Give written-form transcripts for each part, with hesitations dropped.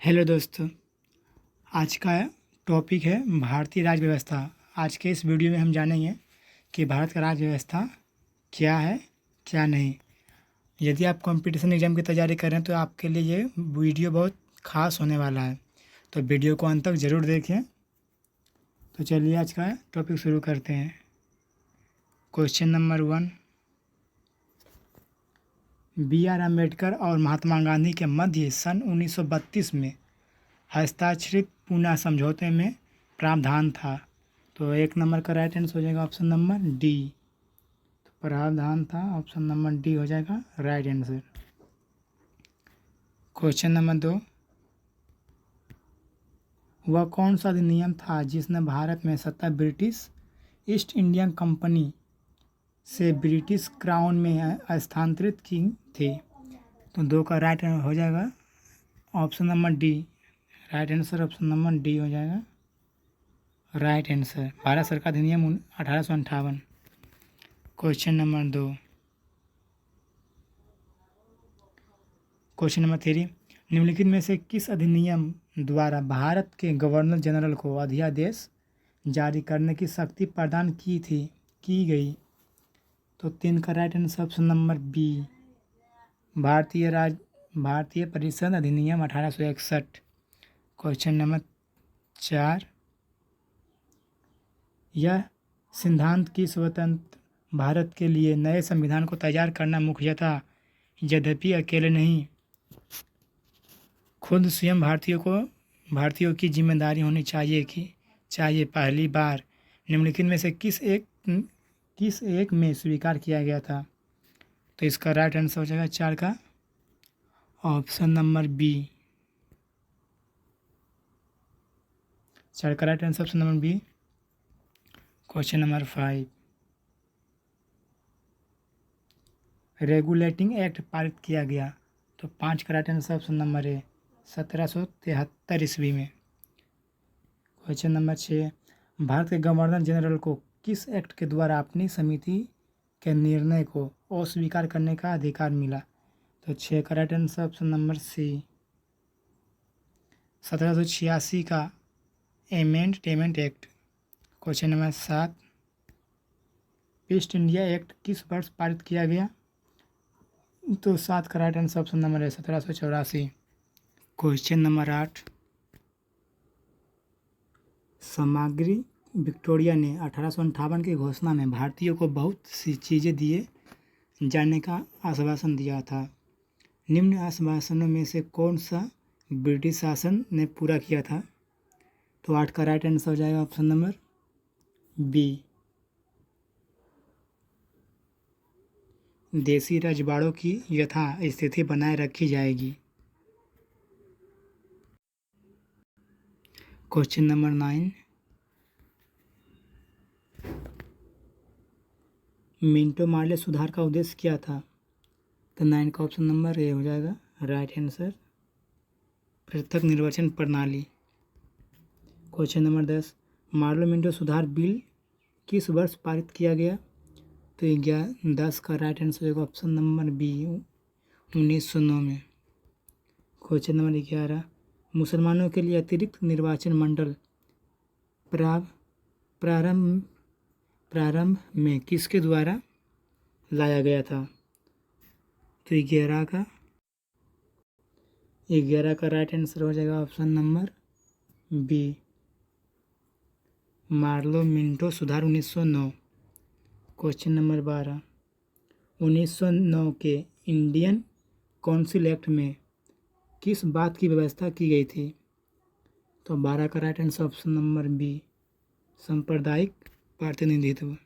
Hello दोस्तों, आज का टॉपिक है भारतीय राज्य व्यवस्था। आज के इस वीडियो में हम जानेंगे कि भारत का राज्य व्यवस्था क्या है, क्या नहीं। यदि आप कंपटीशन एग्ज़ाम की तैयारी कर रहे हैं तो आपके लिए ये वीडियो बहुत ख़ास होने वाला है, तो वीडियो को अंत तक ज़रूर देखें। तो चलिए आज का टॉपिक शुरू करते हैं। Question number 1, B.R. अम्बेडकर और महात्मा गांधी के मध्य सन 1932 में हस्ताक्षरित पूना समझौते में प्रावधान था। तो एक नंबर का राइट आंसर हो जाएगा ऑप्शन नंबर डी। तो प्रावधान था, ऑप्शन नंबर डी हो जाएगा राइट आंसर। क्वेश्चन नंबर 2, वह कौन सा अधिनियम था जिसने भारत में सत्ता ब्रिटिश ईस्ट इंडिया कंपनी से ब्रिटिश क्राउन में स्थानांतरित की थी? तो दो का राइट हो जाएगा option number D. Right answer option number D हो जाएगा राइट आंसर। भारत सरकार अधिनियम 1858। क्वेश्चन नंबर 2, क्वेश्चन नंबर 3, निम्नलिखित में से किस अधिनियम द्वारा भारत के गवर्नर जनरल को अध्यादेश जारी करने की शक्ति प्रदान की गई? तो 3 का right answer option number B, भारतीय परिषद अधिनियम 1861। क्वेश्चन नंबर 4, यह सिद्धांत कि स्वतंत्र भारत के लिए नए संविधान को तैयार करना मुख्यतः यद्यपि अकेले नहीं, खुद स्वयं भारतीयों की जिम्मेदारी होनी चाहिए पहली बार निम्नलिखित में से किस एक में स्वीकार किया गया था? तो इसका राइट आंसर हो जाएगा 4 का ऑप्शन नंबर बी। 4 का right answer option number B. Question number 5, regulating act पारित किया गया? तो 5 का right answer option number A, 1773 ईस्वी में। क्वेश्चन नंबर 6, भारत के गवर्नर जनरल को किस एक्ट के द्वारा अपनी समिति के निर्णय को अस्वीकार करने का अधिकार मिला? तो 6 का right answer option number C, 1786 का amendment act. Question number 7, East India Act किस वर्ष पारित किया गया? तो 7 का राइट आंसर ऑप्शन नंबर है 1784। क्वेश्चन नंबर 8, सामग्री विक्टोरिया ने 1858 की घोषणा में भारतीयों को बहुत सी चीज़ें दिए जाने का आश्वासन दिया था। निम्न आश्वासनों में से कौन सा ब्रिटिश शासन ने पूरा किया था? तो 8 का राइट आंसर हो जाएगा ऑप्शन नंबर बी, देसी रजवाड़ों की यथा स्थिति बनाए रखी जाएगी। क्वेश्चन नंबर 9, मिंटो मार्ले सुधार का उद्देश्य क्या था? तो 9 का ऑप्शन नंबर ए हो जाएगा राइट आंसर, पृथक निर्वाचन प्रणाली। क्वेश्चन नंबर 10, मार्लो मिंटो सुधार बिल किस वर्ष पारित किया गया? तो 10 का राइट आंसर होगा ऑप्शन नंबर बी, 1909 में। क्वेश्चन नंबर 11, मुसलमानों के लिए अतिरिक्त निर्वाचन मंडल प्रारंभ में किसके द्वारा लाया गया था? तो 11 का राइट आंसर हो जाएगा option number B, Morley Minto सुधार 1909। क्वेश्चन नंबर 12, 1909 के इंडियन काउंसिल एक्ट में किस बात की व्यवस्था की गई थी? तो 12 का right answer option number B, सांप्रदायिक प्रतिनिधित्व।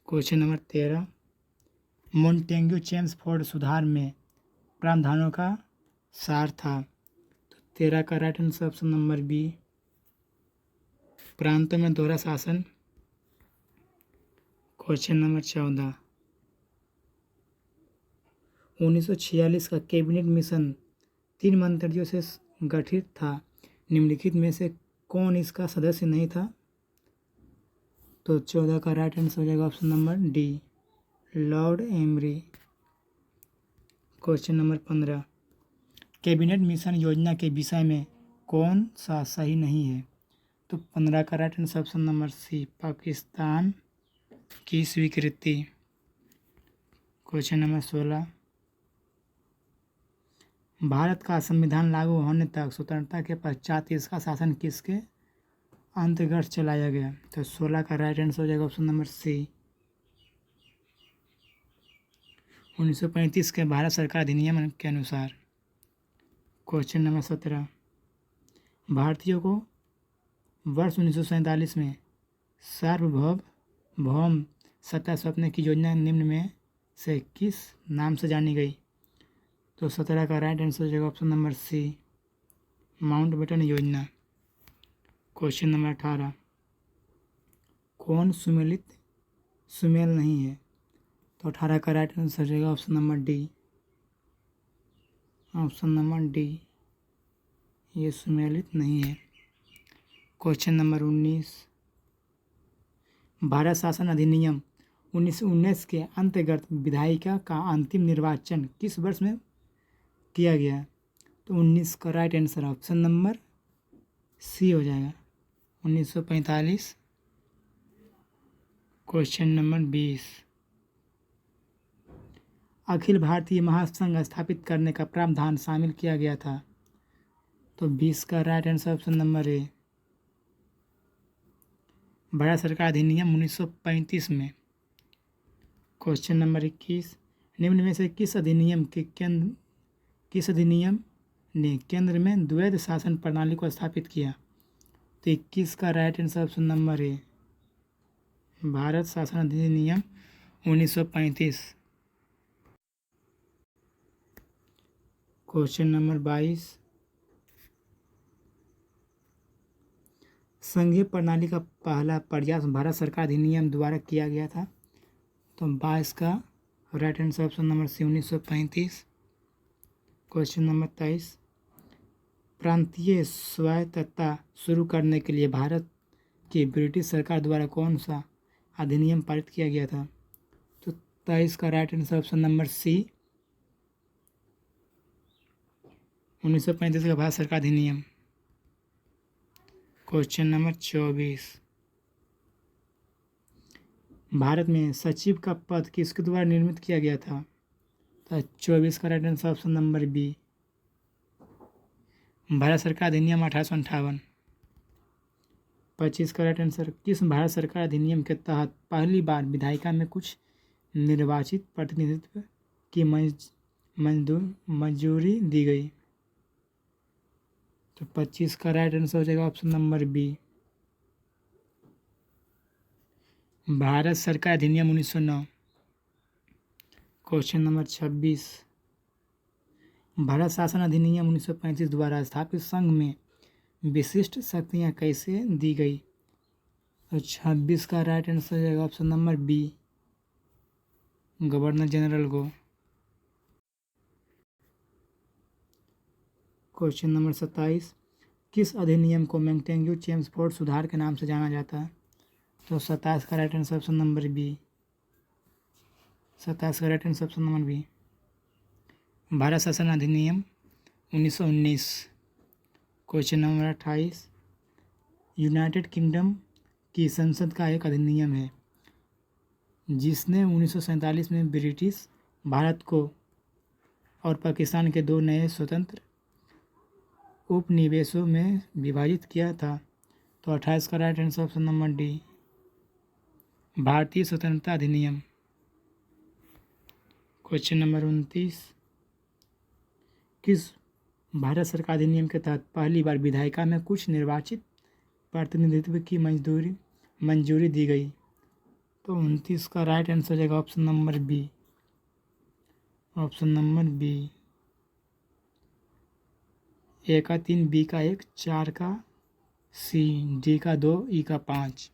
क्वेश्चन नंबर 13, मोंटेग्यू चेम्सफोर्ड सुधार में प्रावधानों का सार था? तो 13 का right answer option number B, प्रांतों में दोहरा शासन। क्वेश्चन नंबर 14, 1946 का कैबिनेट मिशन 3 मंत्रियों से गठित था। निम्नलिखित में से कौन इसका सदस्य नहीं था? तो 14 का राइट आंसर हो जाएगा option number D, Lord emery. Question number 15, cabinet mission योजना के विषय में कौन सा सही नहीं है? तो 15 का right answer option number C, Pakistan की स्वीकृति। क्वेश्चन नंबर 16, भारत का संविधान लागू होने तक स्वतंत्रता के पश्चात इसका शासन किसके अंतर्गत चलाया गया? तो 16 का राइट आंसर हो जाएगा ऑप्शन नंबर सी, 1935 के भारत सरकार अधिनियम के अनुसार। क्वेश्चन नंबर 17, भारतीयों को वर्ष 1947 में सार्वभौम सत्ता सौंपने की योजना निम्न में से किस नाम से जानी गई? तो 17 का राइट आंसर हो जाएगा ऑप्शन नंबर सी, माउंटबेटन योजना। क्वेश्चन नंबर 18, कौन सुमेल नहीं है? तो 18 का राइट आंसर हो जाएगा option number D, option number D, ये सुमेलित नहीं है। क्वेश्चन नंबर 19, भारत शासन अधिनियम 1919 के अंतर्गत विधायिका का अंतिम निर्वाचन किस वर्ष में किया गया? तो 19 का right answer option number C हो जाएगा, 1945। क्वेश्चन नंबर 20, अखिल भारतीय महासंघ स्थापित करने का प्रावधान शामिल किया गया था? तो 20 का राइट आंसर ऑप्शन नंबर ए, भारत सरकार अधिनियम 1935 में। क्वेश्चन नंबर 21, निम्न में से किस अधिनियम ने केंद्र में द्वैध शासन प्रणाली को स्थापित किया? तो 21 का राइट आंसर ऑप्शन नंबर ए, भारत शासन अधिनियम 1935। क्वेश्चन नंबर 22, संघीय प्रणाली का पहला प्रयास भारत सरकार अधिनियम द्वारा किया गया था? तो 22 का right answer option number C, 1935। Question number 23, प्रांतीय स्वायत्तता शुरू करने के लिए भारत की ब्रिटिश सरकार द्वारा कौन सा अधिनियम पारित किया गया था? तो 23 का right answer option number C, 1935 का भारत सरकार अधिनियम। क्वेश्चन नंबर 24, भारत में सचिव का पद किसके द्वारा निर्मित किया गया था? तो 24 का right answer option number B, Bharat सरकार अधिनियम 1858। 25 का राइट आंसर, किस भारत सरकार अधिनियम के तहत पहली बार विधायिका में कुछ निर्वाचित प्रतिनिधित्व की मंजूरी दी गई? तो 25 का राइट आंसर हो जाएगा ऑप्शन नंबर बी, भारत सरकार अधिनियम 1909। क्वेश्चन नंबर 26, भारत शासन अधिनियम 1935 द्वारा स्थापित संघ में विशिष्ट शक्तियाँ कैसे दी गई? तो 26 का राइट आंसर हो जाएगा option number B, governor general को। क्वेश्चन नंबर 27, किस अधिनियम को मैग्नेग्यू चेम्सफोर्ड सुधार के नाम से जाना जाता है? तो 27 का right answer option number B, 27 का right answer option number B, Bharat शासन अधिनियम 1919। क्वेश्चन नंबर 28, यूनाइटेड किंगडम की संसद का एक अधिनियम है जिसने 1947 में ब्रिटिश भारत को और पाकिस्तान के 2 नए स्वतंत्र उपनिवेशों में विभाजित किया था? तो 28 का right answer option number D, भारतीय स्वतंत्रता अधिनियम। क्वेश्चन नंबर 29, किस भारत सरकार अधिनियम के तहत पहली बार विधायिका में कुछ निर्वाचित प्रतिनिधित्व की मंजूरी दी गई? तो 29 का राइट आंसर हो जाएगा option number b, option number b, a का 3, बी का 1, 4 का सी, डी का 2, ई का 5।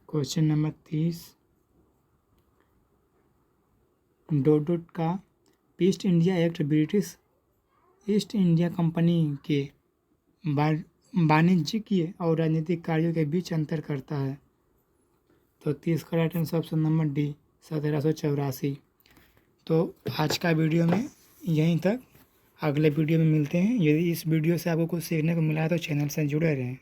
क्वेश्चन नंबर 30, डोड का east India act British east India company के वाणिज्यिक और राजनीतिक कार्यों के बीच अंतर करता है? तो 30 का right answer option number D, 1784। तो आज का वीडियो में यहीं तक। अगले वीडियो में मिलते हैं। यदि इस वीडियो से आपको कुछ सीखने को मिला है तो चैनल से जुड़े रहें।